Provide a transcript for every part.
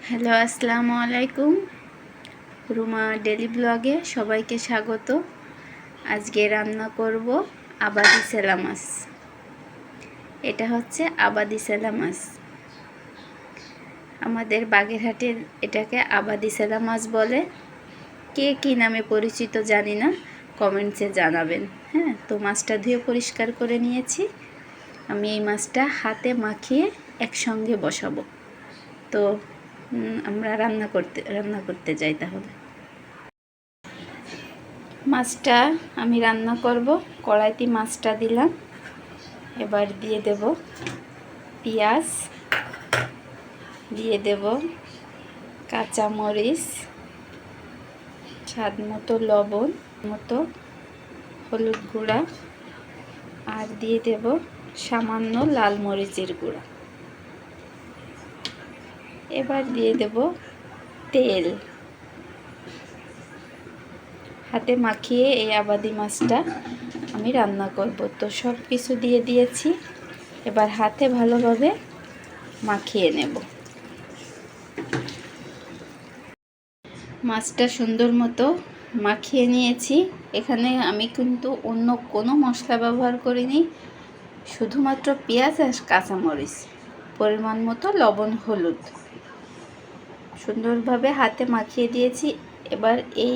Hello, আসসালামু আলাইকুম। Ruma daily ব্লগে সবাইকে স্বাগত। আজকে রান্না করব আবাদি সেলা মাছ। এটা হচ্ছে আবাদি সেলা মাছ। আমাদের বাগেরহাটের এটাকে আবাদি সেলা মাছ বলে। কে কী নামে পরিচিত জানি না, কমেন্টসে জানাবেন। হ্যাঁ, তো মাছটা ধুয়ে পরিষ্কার করে নিয়েছি। আমি এই মাছটা হাতে মাখিয়ে একসঙ্গে বসাবো। তো আমরা রান্না করতে যাই। তাহলে মাছটা আমি রান্না করব। কড়াইতে মাছটা দিলাম। এবার দিয়ে দেব পেঁয়াজ, দিয়ে দেব কাঁচামরিচ, স্বাদ মতো লবণ, মতো হলুদ গুঁড়া, আর দিয়ে দেব সামান্য লাল মরিচের গুঁড়া। এবার দিয়ে দেব তেল। হাতে মাখিয়ে এই আবাদি মাছটা আমি রান্না করব। তো সব কিছু দিয়ে দিয়েছি। এবার হাতে ভালোভাবে মাখিয়ে নেব। মাছটা সুন্দর মতো মাখিয়ে নিয়েছি। এখানে আমি কিন্তু অন্য কোনো মশলা ব্যবহার করিনি, শুধুমাত্র পেঁয়াজ আর কাঁচামরিচ, পরিমাণ মতো লবণ, হলুদ, সুন্দরভাবে হাতে মাখিয়ে দিয়েছি। এবার এই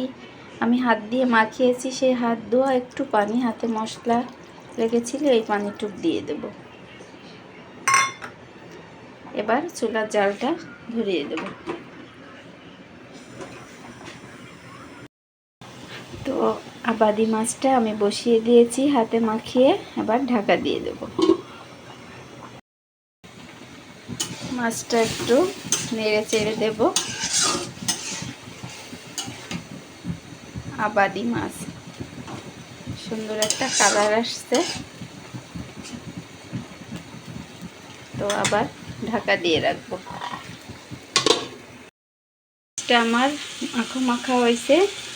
আমি হাত দিয়ে মাখিয়েছি, সেই হাত ধোয়া একটু পানি হাতে মশলা লেগেছিল, এই পানিটুক দিয়ে দেব। এবার চুলার জালটা ধরিয়ে দেব। তো আবাদি মাছটা আমি বসিয়ে দিয়েছি হাতে মাখিয়ে। এবার ঢাকা দিয়ে দেব। মাছটা একটু নেড়ে চেড়ে দেব। আবাদি মাছ, সুন্দর একটা কালার আসছে। তো আবার ঢাকা দিয়ে রাখবো। এটা আমার মাখা মাখা হয়েছে,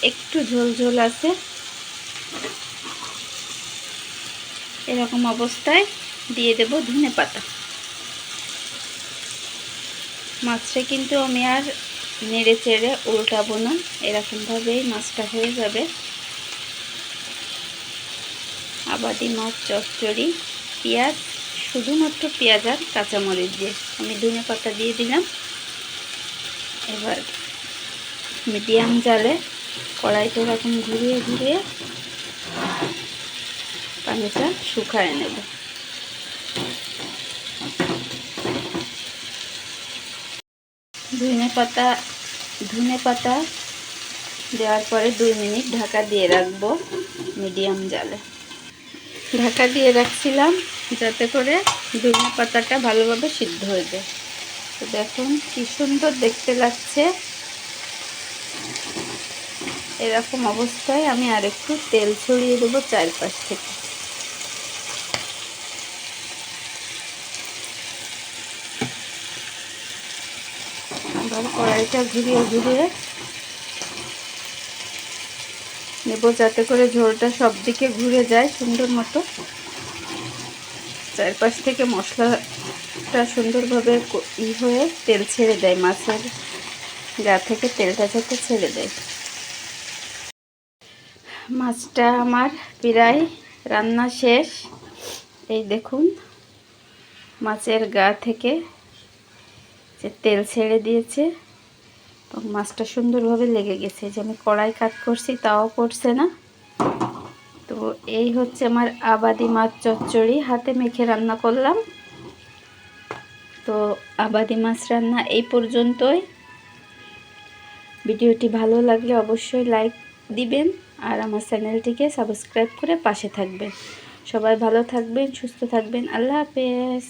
একটু ঝোল ঝোল আছে। এরকম অবস্থায় দিয়ে দেব ধনেপাতা। মাছটা কিন্তু আমি আর নেড়ে চেড়ে উল্টাবো না, এরকমভাবেই মাছটা হয়ে যাবে। আবাদি মাছ চচ্চড়ি, পেঁয়াজ, শুধুমাত্র পেঁয়াজ আর কাঁচামরিচ দিয়ে আমি ধনেপাতা দিয়ে দিলাম। এবার মিডিয়াম জালে কড়াইতে এরকম ঘুরিয়ে ঘুরিয়ে পানিটা শুকায় নেব। ধনেপাতা দেওয়ার পরে 2 মিনিট ঢাকা দিয়ে রাখবো মিডিয়াম জালে। ঢাকা দিয়ে রাখছিলাম যাতে করে ধনেপাতাটা ভালোভাবে সিদ্ধ হয়ে যায়। তো দেখুন কি সুন্দর দেখতে লাগছে। এরকম অবস্থায় আমি আরেকটু তেল ছড়িয়ে দেবো চারপাশ থেকে। আবার কড়াইটা ঘুরিয়ে ঘুরিয়ে নেব যাতে করে ঝোলটা সব দিকে ঘুরে যায় সুন্দর মতো। চারপাশ থেকে মশলাটা সুন্দরভাবে হয়ে তেল ছেড়ে দেয়, মাছের গা থেকে তেলটা যাতে ছেড়ে দেয়। মাছটা আমার প্রায় রান্না শেষ। এই দেখুন মাছের গা থেকে যে তেল ছেড়ে দিয়েছে, মাছটা সুন্দরভাবে লেগে গেছে। যে আমি কড়াই কাট করছি তাও পড়ছে না। তো এই হচ্ছে আমার আবাদি মাছ চচ্চড়ি, হাতে মেখে রান্না করলাম। তো আবাদি মাছ রান্না এই পর্যন্তই। ভিডিওটি ভালো লাগলে অবশ্যই লাইক দিবেন আর আমার চ্যানেলটিকে সাবস্ক্রাইব করে পাশে থাকবেন। সবাই ভালো থাকবেন, সুস্থ থাকবেন। আল্লাহ হাফেজ।